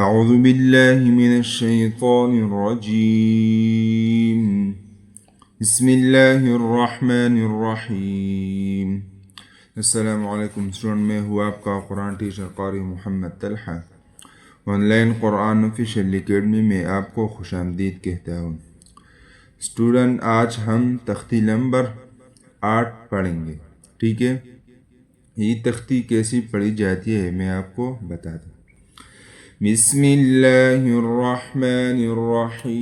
اعوذ باللہ من الشیطان الرجیم بسم اللہ الرحمن الرحیم۔ السلام علیکم اسٹوڈنٹ، میں ہوں آپ کا Quran teacher Qari Muhammad Talha. Online Quran official academy میں آپ کو خوش آمدید کہتا ہوں۔ اسٹوڈنٹ، آج ہم تختی نمبر 8 پڑھیں گے، ٹھیک ہے؟ یہ تختی کیسی پڑھی جاتی ہے میں آپ کو بتا دوں۔ بسم اللہ الرحمن الرحیم۔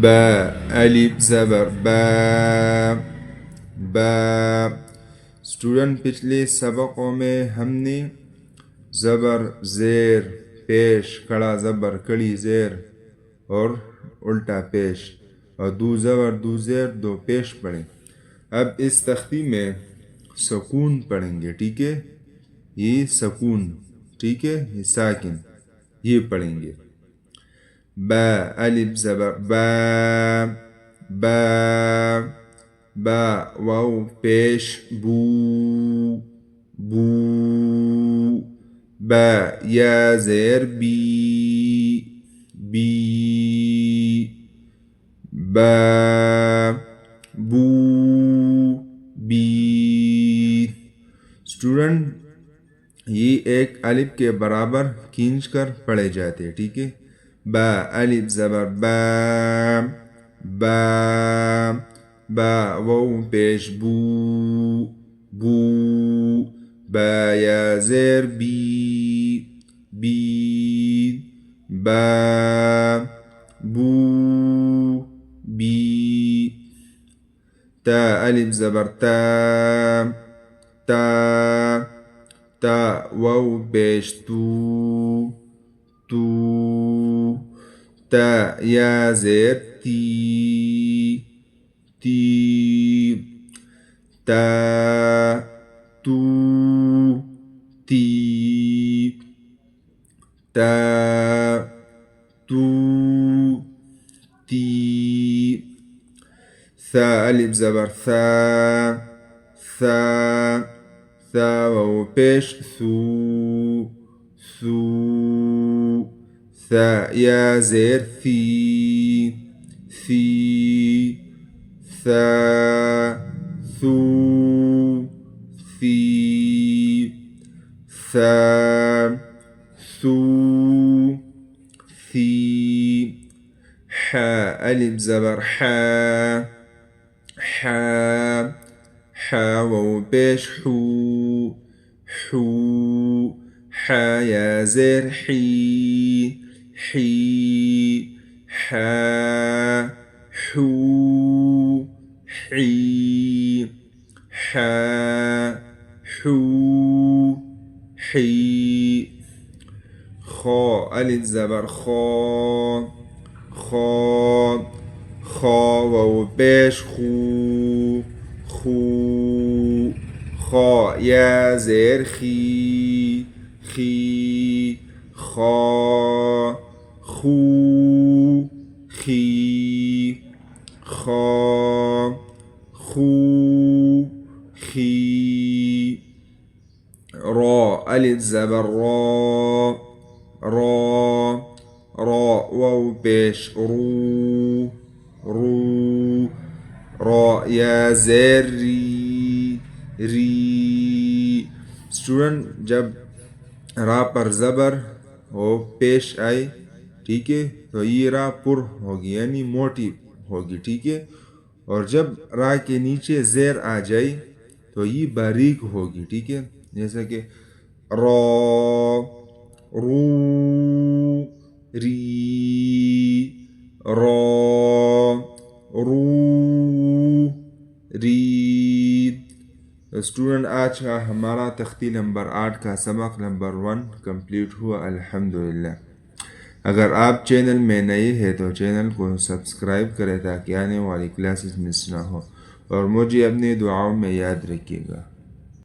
با، الف زبر با، با۔ اسٹوڈنٹ، پچھلے سبقوں میں ہم نے زبر، زیر، پیش، کڑا زبر، کڑی زیر اور الٹا پیش، اور دو زبر، دو زیر، دو پیش پڑھے۔ اب اس تختی میں سکون پڑھیں گے، ٹھیک ہے؟ یہ سکون، ٹھیک ہے؟ یہ ساکن، یہ پڑھیں گے۔ با، الف زبر با، با، با، واو پیش بو، بو، با، یا زیر بی، بی، با، بو، بی۔ اسٹوڈنٹ، یہ ایک الف کے برابر کھینچ کر پڑھے جاتے ہیں، ٹھیک ہے؟ با، الف زبر با، با، با، واو پیش بو، بو، با، یا زیر بی، بی، با، بو، بی۔ تا، الف زبر تا، تا، تا، واو پیش تو، تو، تا، یا زیر تی، تی، تا، تو، تی، تا، تو، تی۔ ثا، الف زبر ثا، ثا، ثا، واو پیش ثو، ثو، ثا، یا زیر ثی، ثی، ثا، ثو، ثی، ثا، ثو، ثی۔ حا، الف زبر حا، حا، حا، واو پیش حو، حو، حا، یا زیر حی، حی، حا، حو، حی، حا، حو، حی۔ خا، الف زبر خا، خا، خا، واو پیش خو، خو، خا، یا زیر خی، خی، خا، خو، خی، خا، خو، خی۔ را، الف زبر را، را، را، واو پیش رو، رو، را، یا زیر ری، ری۔ اسٹوڈنٹ، جب را پر زبر ہو پیش آئے، ٹھیک ہے، تو یہ را پر ہوگی، یعنی موٹی ہوگی، ٹھیک ہے؟ اور جب را کے نیچے زیر آ جائے تو یہ باریک ہوگی، ٹھیک ہے؟ جیسا کہ را، رو، ری، را، رو، ری۔ اسٹوڈنٹ، آج کا ہمارا تختی نمبر 8 کا سبق نمبر 1 کمپلیٹ ہوا، الحمدللہ۔ اگر آپ چینل میں نئے ہیں تو چینل کو سبسکرائب کریں تاکہ آنے والی کلاسز مس نہ ہو، اور مجھے اپنی دعاؤں میں یاد رکھیے گا۔